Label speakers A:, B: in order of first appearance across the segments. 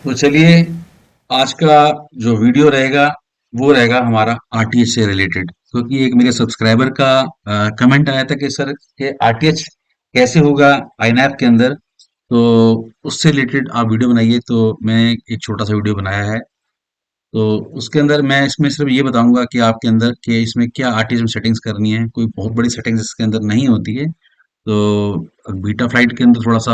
A: तो चलिए, आज का जो वीडियो रहेगा वो रहेगा हमारा आरटीएच से रिलेटेड, क्योंकि एक मेरे सब्सक्राइबर का कमेंट आया था कि सर ये आरटीएच कैसे होगा आईनैप के अंदर। तो उससे रिलेटेड आप वीडियो बनाइए, तो मैंने एक छोटा सा वीडियो बनाया है। तो उसके अंदर मैं इसमें सिर्फ ये बताऊंगा कि आपके अंदर कि इसमें क्या आरटीएच में सेटिंग्स करनी है। कोई बहुत बड़ी सेटिंग्स इसके अंदर नहीं होती है। तो बीटा फ्लाइट के अंदर थोड़ा सा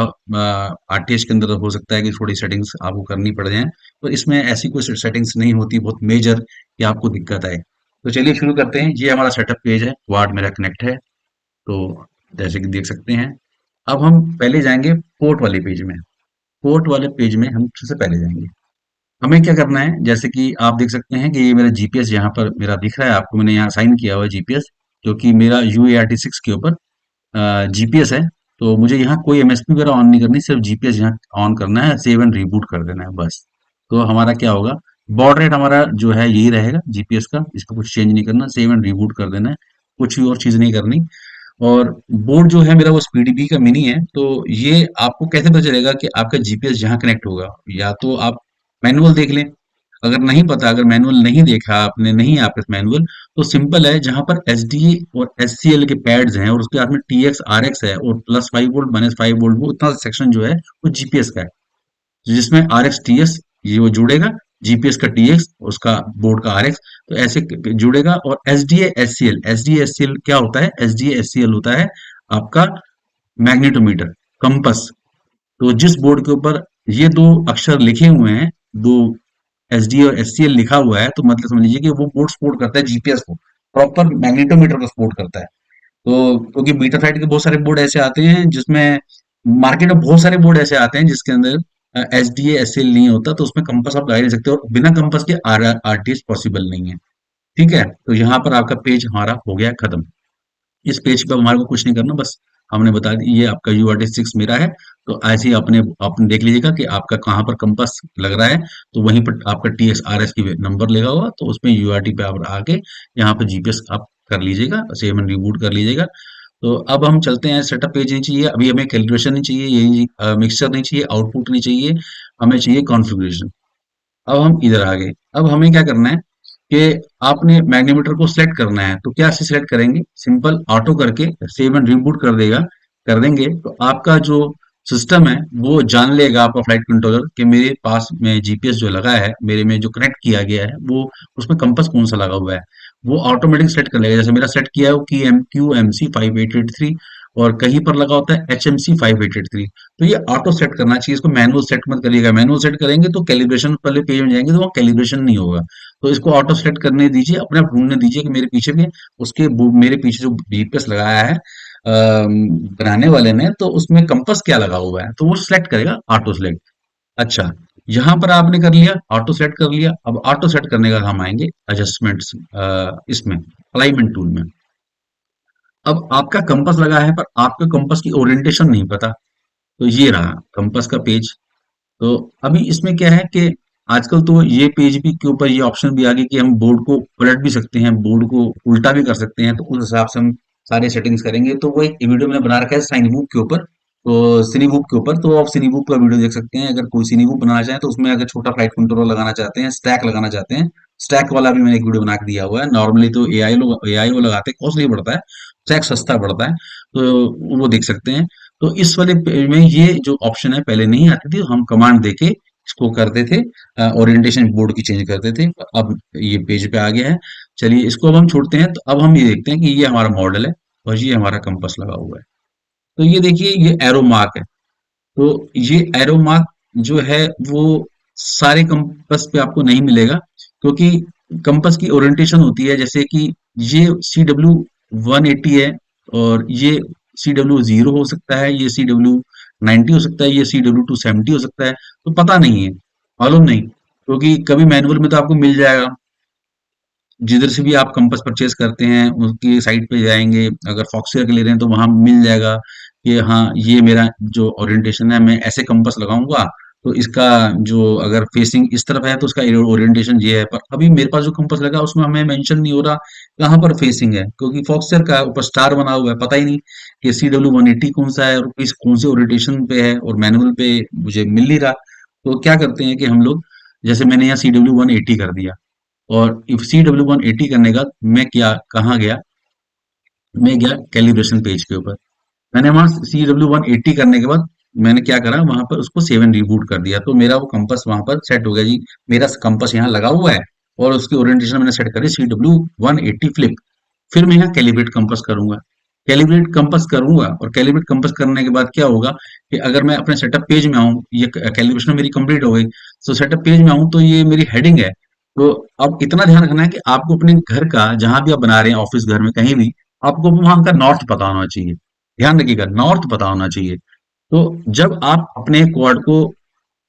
A: आरटीएच के अंदर हो सकता है कि थोड़ी सेटिंग्स आपको करनी पड़ जाए, पर इसमें ऐसी कोई सेटिंग्स नहीं होती बहुत मेजर कि आपको दिक्कत आए। तो चलिए शुरू करते हैं। ये हमारा सेटअप पेज है, वार्ड मेरा कनेक्ट है। तो जैसे कि देख सकते हैं, अब हम पहले जाएंगे पोर्ट वाले पेज में। पोर्ट वाले पेज में हम सबसे पहले जाएंगे। हमें क्या करना है, जैसे कि आप देख सकते हैं कि ये मेरा जीपीएस यहाँ पर मेरा दिख रहा है आपको। मैंने यहाँ साइन किया हुआ है जीपीएस, जो कि मेरा UART6 के ऊपर जीपीएस है। तो मुझे यहाँ कोई एमएसपी वगैरह ऑन नहीं करनी, सिर्फ जीपीएस यहाँ ऑन करना है, सेव एंड रिबूट कर देना है बस। तो हमारा क्या होगा, बॉड रेट हमारा जो है यही रहेगा जीपीएस का, इसको कुछ चेंज नहीं करना, सेव एंड रिबूट कर देना है, कुछ भी और चीज नहीं करनी। और बोर्ड जो है मेरा वो पीडीबी का मिनी है। तो ये आपको कैसे पता चलेगा कि आपका जीपीएस जहाँ कनेक्ट होगा? या तो आप मैनुअल देख लें, अगर नहीं पता, अगर मैनुअल नहीं देखा आपने, नहीं है आपके पास मैनुअल, तो सिंपल है, जहां पर एसडी और एससीएल के पैड्स हैं और उसके साथ में टीएक्स आरएक्स है और +5 वोल्ट -5 वोल्ट, वो इतना सेक्शन जो है वो जीपीएस का है, जिसमें आरएक्स टीएस ये वो जुड़ेगा, जीपीएस का टीएक्स, उसका बोर्ड का आरएक्स, तो ऐसे जुड़ेगा। और एसडीए एससीएल क्या होता है? एसडीए एससीएल होता है आपका मैग्नेटोमीटर, कंपस। तो जिस बोर्ड के ऊपर ये दो अक्षर लिखे हुए हैं, दो एसडी और एससीएल लिखा हुआ है, तो मतलब समझ लीजिए कि वो बोर्ड सपोर्ट करता है जीपीएस को, प्रॉपर मैग्नेटोमीटर को सपोर्ट करता है। तो क्योंकि बीटा फ्लाइट के बहुत सारे बोर्ड ऐसे आते हैं जिसमें, मार्केट में बहुत सारे बोर्ड ऐसे आते हैं जिसके अंदर एसडीए एससीएल नहीं होता, तो उसमें कंपास आप लगा ही नहीं सकते, और बिना कंपास के आरटीएस पॉसिबल नहीं है। ठीक है, तो यहाँ पर आपका पेज हमारा हो गया खत्म। इस पेज पे हमारे को कुछ नहीं करना, बस हमने बता दी ये आपका UART6 मेरा है। तो ऐसे ही अपने आपने देख लीजिएगा कि आपका कहाँ पर कंपास लग रहा है, तो वहीं पर आपका TXRS की नंबर लगा होगा, तो उसमें UART पे आप आके यहाँ पर जीपीएस आप कर लीजिएगा, सेव एंड रिबूट कर लीजिएगा। तो अब हम चलते हैं, सेटअप पेज नहीं चाहिए अभी हमें, कैलकुलेशन नहीं चाहिए, ये मिक्सचर नहीं चाहिए, आउटपुट नहीं चाहिए, हमें चाहिए कॉन्फ़िगरेशन। अब हम इधर आ गए। अब हमें क्या करना है कि आपने मैग्नेमीटर को सिलेक्ट करना है। तो क्या से सिलेक्ट करेंगे? सिंपल ऑटो करके सेव एंड रिबूट कर देगा, कर देंगे, तो आपका जो सिस्टम है वो जान लेगा, आपका फ्लाइट कंट्रोलर, कि मेरे पास में जीपीएस जो लगा है, मेरे में जो कनेक्ट किया गया है, वो उसमें कंपास कौन सा लगा हुआ है, वो ऑटोमेटिक सेट कर लेगा। जैसे मेरा सेट किया है वो की एम क्यू एम सी 5883, और कहीं पर लगा होता है HMC 5883। तो ये ऑटो सेट करना चाहिए, इसको मैनुअल सेट मत करिएगा। मैनुअल सेट करेंगे तो कैलिब्रेशन वाले पेज में जाएंगे तो वहाँ कैलिब्रेशन नहीं होगा। तो इसको ऑटो सेट करने दीजिए, अपने आप ढूंढने दीजिए कि मेरे पीछे भी, मेरे पीछे जो जीपीएस लगाया है बनाने वाले ने, तो उसमें कंपास क्या लगा हुआ है, तो वो सिलेक्ट करेगा ऑटो सेलेक्ट। अच्छा, यहाँ पर आपने कर लिया, ऑटो सेट कर लिया। अब ऑटो सेट करने का हम आएंगे एडजस्टमेंट्स, इसमें अलाइनमेंट टूल में। अब आपका कंपास लगा है, पर आपके कंपास की ओरिएंटेशन नहीं पता, तो ये रहा कंपास का पेज। तो अभी इसमें क्या है कि आजकल तो ये पेज भी के ऊपर ये ऑप्शन भी आ गया कि हम बोर्ड को पलट भी सकते हैं, बोर्ड को उल्टा भी कर सकते हैं, तो उस हिसाब से हम सारे सेटिंग्स करेंगे। तो वो एक वीडियो मैंने बना रखा है साइनबुक के ऊपर, तो सिनीबुक के ऊपर, तो आप सिनीबुक का वीडियो देख सकते हैं। अगर कोई सिनीबुक बनाना चाहें तो उसमें अगर छोटा फ्लाइट कंट्रोलर लगाना चाहते हैं, स्टैक लगाना चाहते हैं, स्टैक वाला भी मैंने एक वीडियो बना के दिया हुआ है। नॉर्मली तो एआई वो लगाते हैं, कॉस्टली पड़ता है, स्टैक सस्ता पड़ता है, तो वो देख सकते हैं। तो इस वाले पेज में ये जो ऑप्शन है पहले नहीं आती थी, हम कमांड देके इसको करते थे, ओरिएंटेशन बोर्ड की चेंज करते थे। अब ये पेज पे आ गया है। चलिए इसको अब हम छोड़ते हैं। तो अब हम ये देखते हैं कि ये हमारा मॉडल है और ये हमारा कंपास लगा हुआ है। तो ये देखिए, ये एरो मार्क है। तो ये एरो मार्क जो है वो सारे कंपास पे आपको नहीं मिलेगा, क्योंकि कंपास की ओरिएंटेशन होती है, जैसे कि ये CW 180 है, और ये CW 0 हो सकता है, ये CW 90 हो सकता है, ये CW 270 हो सकता है। तो पता नहीं है, मालूम नहीं, क्योंकि कभी मैनुअल में तो आपको मिल जाएगा, जिधर से भी आप कंपास परचेज करते हैं उसकी साइट पे जाएंगे, अगर फॉक्सवेयर के ले रहे हैं तो वहां मिल जाएगा कि हाँ ये मेरा जो ओरिएंटेशन है, मैं ऐसे कंपास लगाऊंगा, तो इसका जो अगर फेसिंग इस तरफ है तो उसका ओरिएंटेशन ये है। पर अभी मेरे पास जो कंपास लगा उसमें हमें मेंशन नहीं हो रहा कहाँ पर फेसिंग है, क्योंकि फॉक्सवेयर का ऊपर स्टार बना हुआ है, पता ही नहीं कि CW 180 कौन सा है और किस कौन से ओरिएंटेशन पे है, और मैनुअल पे मुझे मिल नहीं रहा। तो क्या करते हैं कि हम लोग, जैसे मैंने यहाँ CW180 कर दिया, और CW180 करने का मैं क्या कहाँ गया, मैं गया कैलिब्रेशन पेज के ऊपर। मैंने वहां CW180 करने के बाद मैंने क्या करा, वहां पर उसको 7 रिबूट कर दिया, तो मेरा वो कंपास वहां पर सेट हो गया जी। मेरा कंपास यहाँ लगा हुआ है, और उसकी ओरिएंटेशन मैंने सेट करी CW180 फ्लिप। फिर मैं यहाँ कैलिब्रेट कंपास करूंगा। कैलिब्रेट कंपास करूंगा, और कैलिब्रेट कंपास करने के बाद क्या होगा कि अगर मैं अपने सेटअप पेज में आऊँ, ये कैलिब्रेशन मेरी कंप्लीट हो गई, तो सेटअप पेज में आऊँ तो ये मेरी हेडिंग है। तो अब इतना ध्यान रखना है कि आपको अपने घर का, जहां भी आप बना रहे हैं, ऑफिस, घर में, कहीं भी, आपको वहां का नॉर्थ पता होना चाहिए। ध्यान रखिएगा, नॉर्थ पता होना चाहिए। तो जब आप अपने क्वाड को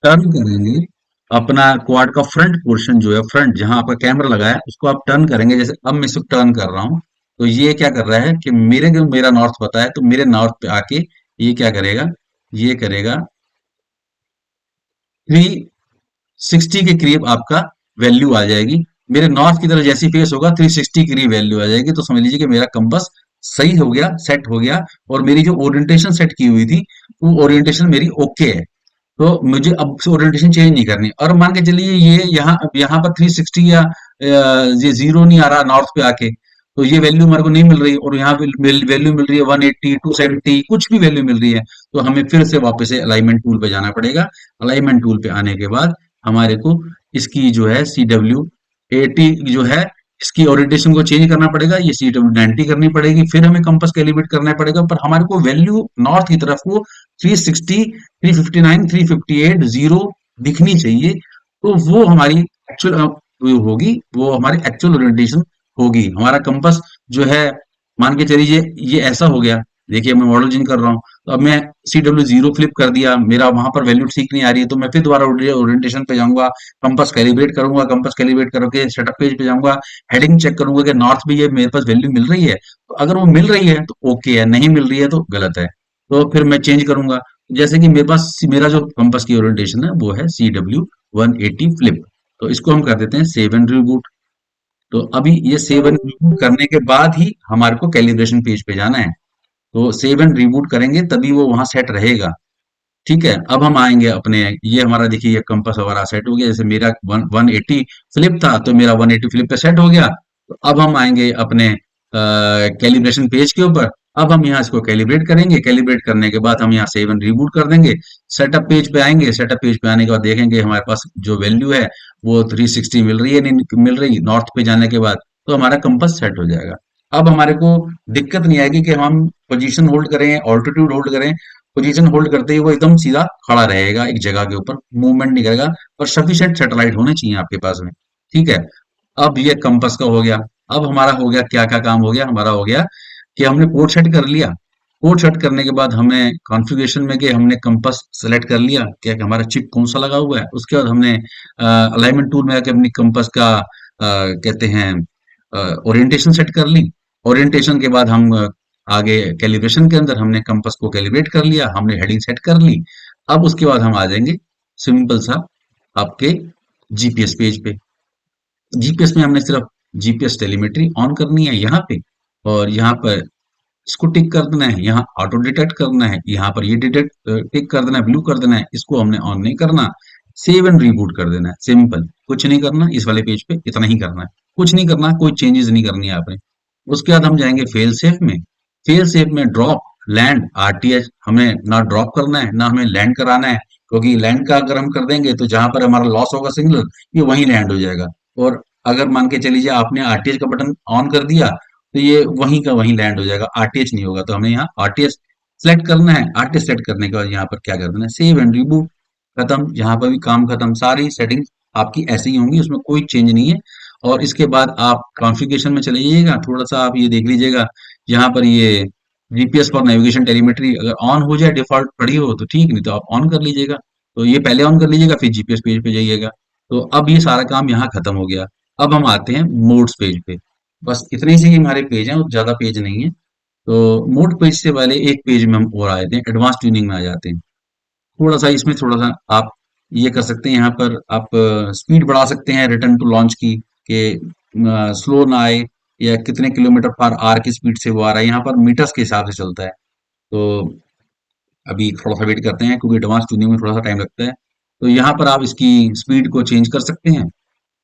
A: टर्न करेंगे, अपना क्वाड का फ्रंट पोर्शन जो है, फ्रंट जहां आपका कैमरा लगा है, उसको आप टर्न करेंगे, जैसे अब मैं इसको टर्न कर रहा हूं, तो ये क्या कर रहा है कि मेरा नॉर्थ पता है, तो मेरे नॉर्थ पे आके ये क्या करेगा, ये करेगा 360 के करीब आपका वैल्यू आ जाएगी। मेरे नॉर्थ की तरफ जैसी फेस होगा, 360 के करीब वैल्यू आ जाएगी, तो समझ लीजिए कि मेरा कंपास सही हो गया, सेट हो गया। और मेरी जो ओरिएंटेशन सेट की हुई थी, वो ओरिएंटेशन मेरी ओके है। तो मुझे अब से ओरिएंटेशन चेंज नहीं करनी, और मान के चलिए ये यहाँ पर 360 या ये जीरो नहीं आ रहा नॉर्थ पे आके, तो ये वैल्यू हमारे को नहीं मिल रही, और यहाँ पे वैल्यू मिल रही है 180, 270, कुछ भी वैल्यू मिल रही है, तो हमें फिर से वापस से अलाइनमेंट टूल पे जाना पड़ेगा। अलाइनमेंट टूल पे आने के बाद हमारे को इसकी जो है CW80 जो है, इसकी ओरिएंटेशन को चेंज करना पड़ेगा, ये CW90 करनी पड़ेगी, फिर हमें कंपास कैलिब्रेट करना पड़ेगा, पर हमारे को वैल्यू नॉर्थ की तरफ को 360, 359, 358, जीरो दिखनी चाहिए। तो वो हमारी एक्चुअल होगी, वो हमारी एक्चुअल ओरिएंटेशन होगी। हमारा कंपास जो है, मान के चलिए ये ऐसा हो गया। देखिए मैं मॉडल चेंज कर रहा हूँ, तो अब मैं CW0 फ्लिप कर दिया, मेरा वहां पर वैल्यू ठीक नहीं आ रही है, तो मैं फिर दोबारा ओरिएंटेशन पे जाऊंगा, कंपास कैलिब्रेट करूंगा, कंपास कैलिब्रेट करके सेटअप पेज पे जाऊंगा, हेडिंग चेक करूंगा कि नॉर्थ भी ये मेरे पास वैल्यू मिल रही है। तो अगर वो मिल रही है तो ओके है, नहीं मिल रही है तो गलत है, तो फिर मैं चेंज करूंगा। जैसे कि मेरे पास मेरा जो कंपास की ओरिएंटेशन है वो है CW180 फ्लिप, तो इसको हम कर देते हैं सेव एंड रिबूट। तो अभी ये सेव एंड रिबूट करने के बाद ही हमारे को कैलिब्रेशन पेज पे जाना है, तो सेव एंड रिबूट करेंगे तभी वो वहां सेट रहेगा। ठीक है, अब हम आएंगे अपने, ये हमारा देखिए ये कंपास हमारा सेट हो गया, जैसे मेरा 180 फ्लिप था, तो मेरा 180 फ्लिप पे सेट हो गया। तो अब हम आएंगे अपने कैलिब्रेशन पेज के ऊपर। अब हम यहाँ इसको कैलिब्रेट करेंगे, कैलिब्रेट करने के बाद हम यहाँ सेव एंड रिबूट कर देंगे। सेटअप पेज पे आएंगे, सेटअप पेज पे आने के बाद देखेंगे हमारे पास जो वैल्यू है वो 360 मिल रही है, नहीं मिल रही, नॉर्थ पे जाने के बाद, तो हमारा कंपास सेट हो जाएगा। अब हमारे को दिक्कत नहीं आएगी कि हम पोजीशन होल्ड करें, ऑल्टीट्यूड होल्ड करें। पोजीशन होल्ड करते ही वो एकदम सीधा खड़ा रहेगा एक जगह के ऊपर, मूवमेंट नहीं करेगा, और सफिशिएंट सैटेलाइट होने चाहिए आपके पास में। ठीक है, अब ये कंपास का हो गया। अब हमारा हो गया, क्या क्या काम हो गया, हमारा हो गया कि हमने पोर्ट सेट कर लिया। पोर्ट सेट करने के बाद हमें कॉन्फ़िगरेशन में गए, हमने कंपास सेलेक्ट कर लिया क्या कि हमारा चिप कौन सा लगा हुआ है। उसके बाद हमने अलाइनमेंट टूल में आके अपनी कंपास का कहते हैं ओरिएंटेशन सेट कर ली। ओरिएंटेशन के बाद हम आगे कैलिब्रेशन के अंदर हमने कंपास को कैलिब्रेट कर लिया, हमने हेडिंग सेट कर ली। अब उसके बाद हम आ जाएंगे सिंपल सा आपके जीपीएस पेज पे। जीपीएस में हमने सिर्फ जीपीएस टेलीमेट्री ऑन करनी है यहाँ पे, और यहाँ पर इसको टिक कर देना है, यहाँ ऑटो डिटेक्ट करना है, यहाँ पर ये डिटेक्ट टिक कर देना है, ब्लू कर देना है, इसको हमने ऑन नहीं करना। सेव एंड रिबूट कर देना है, सिंपल, कुछ नहीं करना इस वाले पेज पे, इतना ही करना है, कुछ नहीं करना, कोई चेंजेस नहीं करनी है आपने। उसके बाद हम जाएंगे फेल सेफ में। फेल सेफ में ड्रॉप, लैंड, आरटीएच हमें ना ड्रॉप करना है ना हमें लैंड कराना है, क्योंकि लैंड का अगर हम कर देंगे तो जहां पर हमारा लॉस होगा सिग्नल, ये वहीं लैंड हो जाएगा। और अगर मान के चलिए आपने आरटीएच का बटन ऑन कर दिया, तो ये वहीं का वहीं लैंड हो जाएगा, आरटीएच नहीं होगा। तो हमें यहाँ आरटीएच सेलेक्ट करना है। आरटीएच सेलेक्ट करने के बाद यहाँ पर क्या कर देना है, सेव एंड रिबूट, खत्म। यहाँ पर भी काम खत्म, सारी सेटिंग्स आपकी ऐसे ही होंगी, उसमें कोई चेंज नहीं है। और इसके बाद आप कॉन्फ़िगरेशन में चले जाइएगा, थोड़ा सा आप ये देख लीजिएगा, यहाँ पर ये जीपीएस फॉर नेविगेशन टेलीमेट्री अगर ऑन हो जाए, डिफॉल्ट पड़ी हो तो ठीक, नहीं तो आप ऑन कर लीजिएगा। तो ये पहले ऑन कर लीजिएगा, फिर जीपीएस पेज पे जाइएगा। तो अब ये सारा काम यहाँ खत्म हो गया। अब हम आते हैं मोड्स पेज पे। बस इतने से ही हमारे पेज हैं, और ज्यादा पेज नहीं है। तो मोड पेज से पहले एक पेज में हम और आ जाते हैं, एडवांस ट्यूनिंग में आ जाते हैं। थोड़ा सा इसमें थोड़ा सा आप ये कर सकते हैं, यहाँ पर आप स्पीड बढ़ा सकते हैं रिटर्न टू लॉन्च की, कि स्लो ना आए, या कितने किलोमीटर पर आवर की स्पीड से वो आ रहा है, यहाँ पर मीटर्स के हिसाब से चलता है। तो अभी थोड़ा सा वेट करते हैं, क्योंकि एडवांस ट्यूनिंग में थोड़ा सा टाइम लगता है। तो यहाँ पर आप इसकी स्पीड को चेंज कर सकते हैं,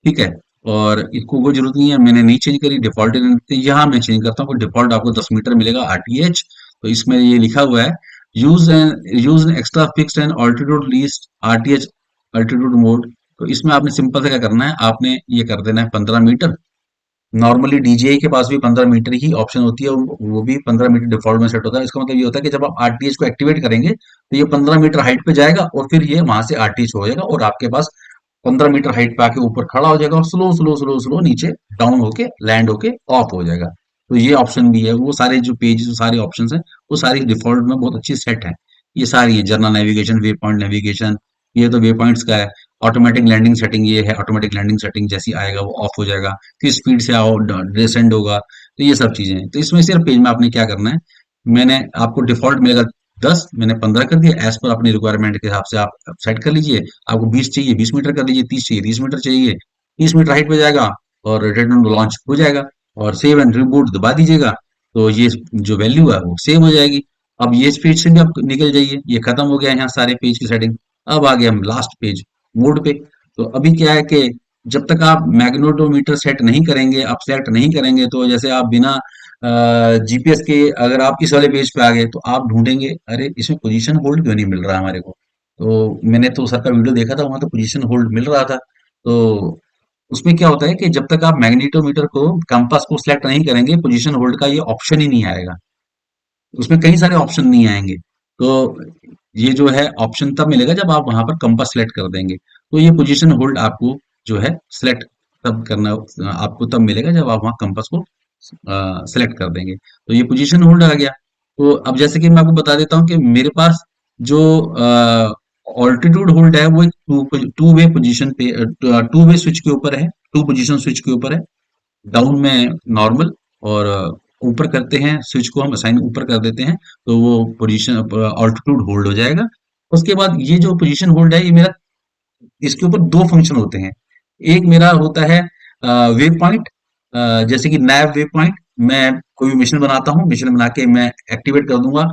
A: ठीक है। और इसको कोई जरूरत नहीं है, मैंने नहीं चेंज करी, डिफॉल्ट यहाँ मैं चेंज करता हूँ, डिफॉल्ट आपको 10 मीटर मिलेगा आरटीएच। तो इसमें ये लिखा हुआ है, use an extra fixed and altitude least RTH altitude mode. तो इसमें आपने सिंपल से क्या करना है, आपने ये कर देना है 15 मीटर। नॉर्मली डीजीआई के पास भी 15 मीटर ही ऑप्शन होती है, वो भी 15 मीटर डिफॉल्ट में सेट होता है। इसका मतलब ये होता है कि जब आप आरटीएच को एक्टिवेट करेंगे तो ये 15 मीटर हाइट पे जाएगा और फिर ये वहां से आरटीएच हो जाएगा और आपके पास 15 मीटर हाइट पे आके ऊपर खड़ा हो जाएगा और स्लो स्लो स्लो स्लो नीचे डाउन होके लैंड होके ऑफ हो जाएगा। तो ये ऑप्शन भी है, वो सारे जो पेज जो सारे ऑप्शन है वो सारी डिफॉल्ट में बहुत अच्छी सेट है। ये सारी है, journal navigation, way point navigation, ये तो वे पॉइंट्स का है। ऑटोमेटिक लैंडिंग सेटिंग ये है, ऑटोमेटिक लैंडिंग सेटिंग जैसी आएगा वो ऑफ हो जाएगा, किस स्पीड से आओ डिसेंड होगा। तो ये सब चीजें हैं। तो इसमें सिर्फ पेज में आपने क्या करना है, मैंने आपको डिफॉल्ट मिलेगा 10, मैंने 15 कर दिया, एज पर अपनी रिक्वायरमेंट के हिसाब से आप सेट कर लीजिए। आपको 20 चाहिए 20 मीटर कर लीजिए, 30 चाहिए 30 मीटर चाहिए, 30 मीटर हाइट पे जाएगा और रिटर्न टू लॉन्च हो जाएगा। और सेव एंड रिबूट दबा दीजिएगा, तो ये जो वैल्यू है वो सेव हो जाएगी। अब ये पेज से भी आप निकल जाइए, ये खत्म हो गया यहाँ सारे पेज की सेटिंग। अब आ गए हम लास्ट पेज मोड पे। तो अभी क्या है कि जब तक आप मैग्नेटोमीटर सेट नहीं करेंगे, आप सेलेक्ट नहीं करेंगे, तो जैसे आप बिना जीपीएस के अगर आप इस वाले पेज पे आ गए तो आप ढूंढेंगे, अरे इसमें पोजीशन होल्ड क्यों नहीं मिल रहा हमारे को। तो मैंने तो सर का वीडियो देखा था, वहां तो पोजीशन होल्ड मिल रहा था। तो उसमें क्या होता है कि जब तक आप मैग्नेटोमीटर को कंपास को सिलेक्ट नहीं करेंगे, पोजीशन होल्ड का ये ऑप्शन ही नहीं आएगा। उसमें कई सारे ऑप्शन नहीं आएंगे। तो ये जो है ऑप्शन तब मिलेगा जब आप वहां पर कंपास सेलेक्ट कर देंगे। तो ये पोजीशन होल्ड आपको जो है सिलेक्ट तब करना, आपको तब मिलेगा जब आप वहां कंपास को सेलेक्ट कर देंगे। तो ये पोजीशन होल्ड आ गया। तो अब जैसे कि मैं आपको बता देता हूँ कि मेरे पास जो ऑल्टीट्यूड होल्ड है वो एक टू वे पोजीशन पे, टू वे स्विच के ऊपर है, टू पोजीशन स्विच के ऊपर है। डाउन में नॉर्मल, और ऊपर करते हैं स्विच को हम असाइन ऊपर कर देते हैं, तो वो पोजीशन ऑल्टीट्यूड होल्ड हो जाएगा। उसके बाद ये जो पोजीशन होल्ड है, ये मेरा इसके ऊपर दो फंक्शन होते हैं। एक मेरा होता है वेव पॉइंट, जैसे कि नैव वेव पॉइंट। मैं कोई भी मिशन बनाता हूँ, मिशन बना के मैं एक्टिवेट कर दूंगा,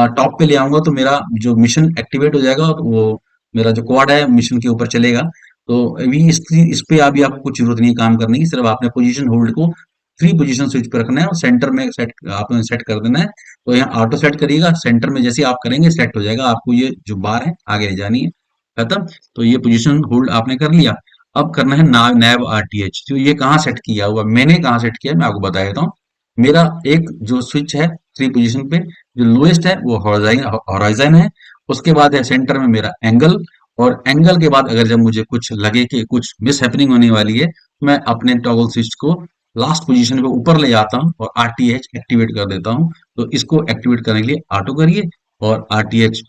A: टॉप पे ले आऊंगा तो मेरा जो मिशन एक्टिवेट हो जाएगा और वो मेरा जो क्वाड है मिशन के ऊपर चलेगा। तो अभी इस पे अभी आपको कुछ जरूरत नहीं है काम करने की, सिर्फ आपने पोजीशन होल्ड को थ्री पोजीशन स्विच पे रखना है और सेंटर में सेट आपने सेट कर देना है। तो यहाँ ऑटो सेट करिएगा, सेंटर में जैसे आप करेंगे सेट हो जाएगा, आपको ये जो बार है आगे ले जानी है, खत्म। तो ये पोजीशन होल्ड आपने कर लिया। अब करना है नैव आरटीएच। तो ये कहाँ सेट किया हुआ, मैंने कहाँ सेट किया है, मैं आपको बता देता हूँ। मेरा एक जो स्विच है थ्री पोजीशन पे, जो लोएस्ट है वो हॉराइजन है। उसके बाद है सेंटर में मेरा एंगल, और एंगल के बाद अगर जब मुझे कुछ लगे कि कुछ मिस हैपनिंग होने वाली है, मैं अपने टॉगल स्विच को लास्ट पोजीशन पे ऊपर ले जाता हूँ और आरटीएच एक्टिवेट कर देता हूँ। तो इसको एक्टिवेट करने के लिए ऑटो करिए और आरटीएच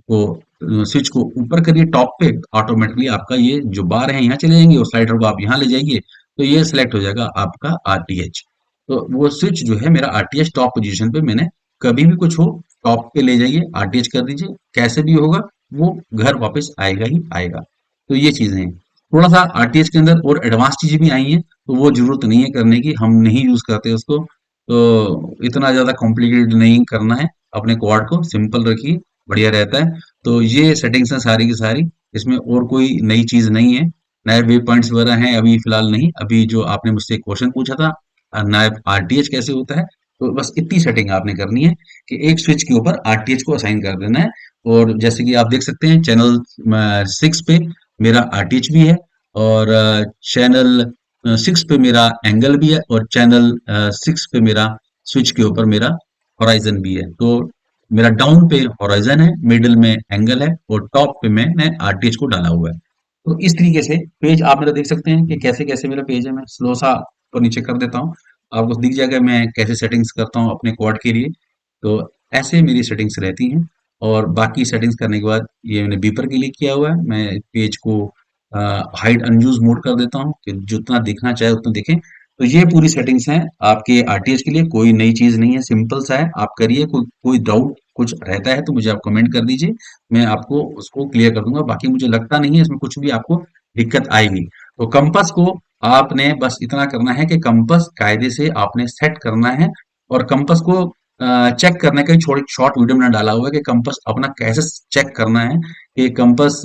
A: को स्विच को ऊपर करिए टॉप पे, ऑटोमेटिकली आपका ये जो बार है यहाँ चले जाएंगे और स्लाइडर को आप यहाँ ले जाइए, तो ये सिलेक्ट हो जाएगा आपका आरटीएच। तो वो स्विच जो है मेरा आरटीएच टॉप पोजीशन पे, मैंने कभी भी कुछ हो टॉप पे ले जाइए, आरटीएच कर दीजिए, कैसे भी होगा वो घर वापस आएगा ही आएगा। तो ये चीजें हैं। थोड़ा सा आरटीएच के अंदर और एडवांस चीजें भी आई हैं, तो वो जरूरत नहीं है करने की, हम नहीं यूज करते उसको। तो इतना ज्यादा कॉम्प्लिकेटेड नहीं करना है, अपने क्वाड को सिंपल रखिए, बढ़िया रहता है। तो ये सेटिंग्स हैं सारी की सारी, इसमें और कोई नई चीज नहीं है। नए वे पॉइंट्स वगैरह हैं अभी फिलहाल नहीं। अभी जो आपने मुझसे क्वेश्चन पूछा था, नया आरटीएच कैसे होता है, तो बस इतनी सेटिंग आपने करनी है कि एक स्विच के ऊपर आरटीएच को असाइन कर देना है। और जैसे कि आप देख सकते हैं चैनल 6 पे मेरा आरटीएच भी है, और चैनल 6 पे मेरा एंगल भी है, और चैनल 6 पे मेरा स्विच के ऊपर मेरा होराइजन भी है। तो मेरा डाउन पे होराइजन है, मिडिल में एंगल है, और टॉप पे मैंने आरटीएच को डाला हुआ है। तो इस तरीके से पेज आप मेरा देख सकते हैं कि कैसे कैसे मेरा पेज है। मैं स्लो सा ऊपर नीचे कर देता हूँ, आपको दिख जाएगा मैं कैसे सेटिंग्स करता हूँ अपने क्वाड के लिए। तो ऐसे मेरी सेटिंग्स रहती हैं। और बाकी सेटिंग्स करने के बाद ये मैंने बीपर के लिए किया हुआ है, मैं पेज को हाइड अनयूज मोड कर देता हूँ कि जितना दिखना चाहे उतना दिखे। तो ये पूरी सेटिंग्स हैं आपके आरटीएच के लिए, कोई नई चीज नहीं है, सिंपल सा है, आप करिए। कोई डाउट कुछ रहता है तो मुझे आप कमेंट कर दीजिए, मैं आपको उसको क्लियर कर दूंगा। बाकी मुझे लगता नहीं है इसमें कुछ भी आपको दिक्कत आएगी। तो कंपास को आपने बस इतना करना है कि कंपास कायदे से आपने सेट करना है, और कंपास को चेक करने का छोड़ शॉर्ट वीडियो मैंने डाला हुआ है कि कंपास अपना कैसे चेक करना है कि कंपास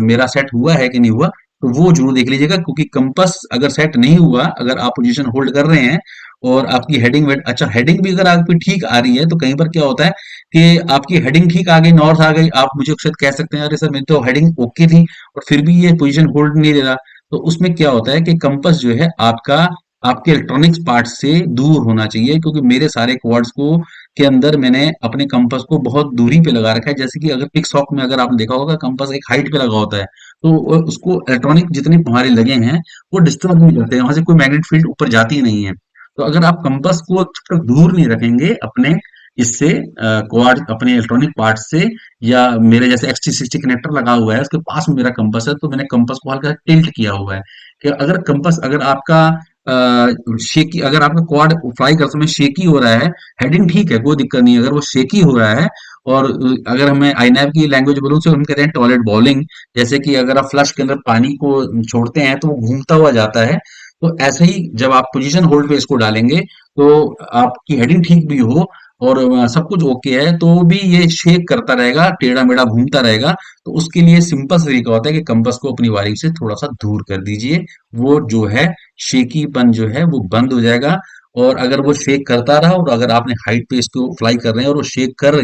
A: मेरा सेट हुआ है कि नहीं हुआ। तो वो जरूर देख लीजिएगा, क्योंकि कंपास अगर सेट नहीं हुआ, अगर आप पोजीशन होल्ड कर रहे हैं और आपकी हेडिंग वेट अच्छा, हेडिंग भी अगर आपकी ठीक आ रही है, तो कई बार क्या होता है कि आपकी हेडिंग ठीक आ गई, नॉर्थ आ गई, आप मुझे शायद कह सकते हैं अरे सर मेरी तो हेडिंग ओके थी और फिर भी ये पोजीशन होल्ड नहीं दे रहा। तो उसमें क्या होता है कि कंपास जो है आपका आपके इलेक्ट्रॉनिक्स पार्ट से दूर होना चाहिए, क्योंकि मेरे सारे क्वाड्स को के अंदर मैंने अपने कंपास को बहुत दूरी पे लगा रखा है। जैसे कि अगर पिक्स हॉक में अगर आपने देखा होगा, कंपास एक हाइट पे लगा होता है, तो उसको इलेक्ट्रॉनिक जितने हमारे लगे हैं वो डिस्टर्ब नहीं करते हैं, वहां से कोई मैग्नेट फील्ड ऊपर जाती ही नहीं है। तो अगर आप कंपास को जब तक दूर नहीं रखेंगे अपने इससे क्वाड अपने इलेक्ट्रॉनिक पार्ट से, या मेरे जैसे XT60 कनेक्टर लगा हुआ है उसके पास में मेरा कंपास है, तो मैंने कंपास को हल्का टिल्ट किया हुआ है कि अगर कंपास अगर आपका शेकी, अगर आपका क्वाड फ्लाई करते समय शेकी हो रहा है, हेडिंग ठीक है कोई दिक्कत नहीं है, अगर वो शेकी हो रहा है और अगर हमें आईनैप की लैंग्वेज बोलूं तो हम कहते हैं टॉयलेट बॉलिंग, जैसे कि अगर आप फ्लश के अंदर पानी को छोड़ते हैं तो वो घूमता हुआ जाता है, तो ऐसे ही जब आप पोजीशन होल्ड पे इसको डालेंगे तो आपकी हेडिंग ठीक भी हो और सब कुछ ओके है, तो भी ये शेक करता रहेगा, टेढ़ा मेढ़ा घूमता रहेगा। तो उसके लिए सिंपल सा तरीका होता है कि कंपास को अपनी वारी से थोड़ा सा दूर कर दीजिए, वो जो है शेकीपन जो है वो बंद हो जाएगा। और अगर वो शेक करता रहा और अगर आपने हाइट पे इसको फ्लाई कर रहे हैं और वो शेक कर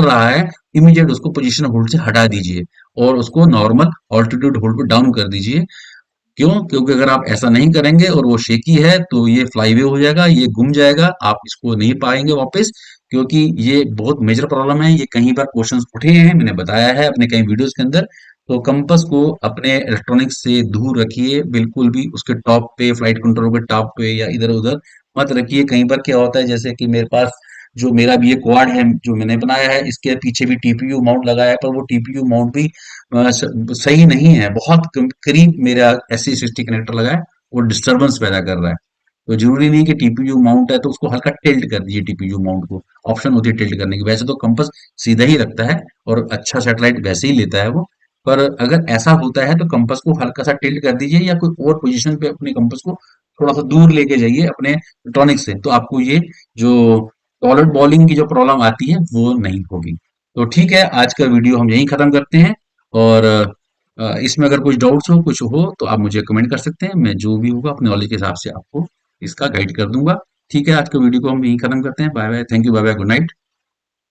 A: रहा है, इमीडिएट उसको पोजीशन होल्ड से हटा दीजिए और उसको नॉर्मल ऑल्टीट्यूड होल्ड पे डाउन कर दीजिए। क्यों? क्योंकि अगर आप ऐसा नहीं करेंगे और वो शेकी है तो ये फ्लाईवे हो जाएगा, ये गुम जाएगा, आप इसको नहीं पाएंगे वापस, क्योंकि ये बहुत मेजर प्रॉब्लम है। ये कई बार क्वेश्चंस उठे हैं, मैंने बताया है अपने कई वीडियोस के अंदर। तो कंपास को अपने इलेक्ट्रॉनिक्स से दूर रखिए, बिल्कुल भी उसके टॉप पे, फ्लाइट कंट्रोल के टॉप पे या इधर उधर मत रखिए। कई बार क्या होता है, जैसे कि मेरे पास जो मेरा भी ये क्वाड है जो मैंने बनाया है, इसके पीछे भी TPU माउंट लगाया है, पर वो TPU माउंट भी सही नहीं है, बहुत करीब मेरा SC60 कनेक्टर लगा है, वो डिस्टरबेंस पैदा कर रहा है। तो जरूरी नहीं कि TPU माउंट है तो उसको हल्का टिल्ट कर दीजिए, TPU माउंट को ऑप्शन होती है टिल्ट करने की, वैसे तो कंपास सीधा ही रखता है और अच्छा सैटेलाइट वैसे ही लेता है वो। पर अगर ऐसा होता है तो कंपास को हल्का सा टिल्ट कर दीजिए या कोई और पोजीशन पे अपने कंपास को थोड़ा सा दूर लेके जाइए अपने इलेक्ट्रॉनिक से, तो आपको ये जो सॉलिड बॉलिंग की जो प्रॉब्लम आती है वो नहीं होगी। तो ठीक है, आज का वीडियो हम यहीं खत्म करते हैं। और इसमें अगर कुछ डाउट्स हो कुछ हो तो आप मुझे कमेंट कर सकते हैं, मैं जो भी होगा अपने नॉलेज के हिसाब से आपको इसका गाइड कर दूंगा। ठीक है, आज के वीडियो को हम यहीं खत्म करते हैं। Bye bye, thank you, bye bye, good night.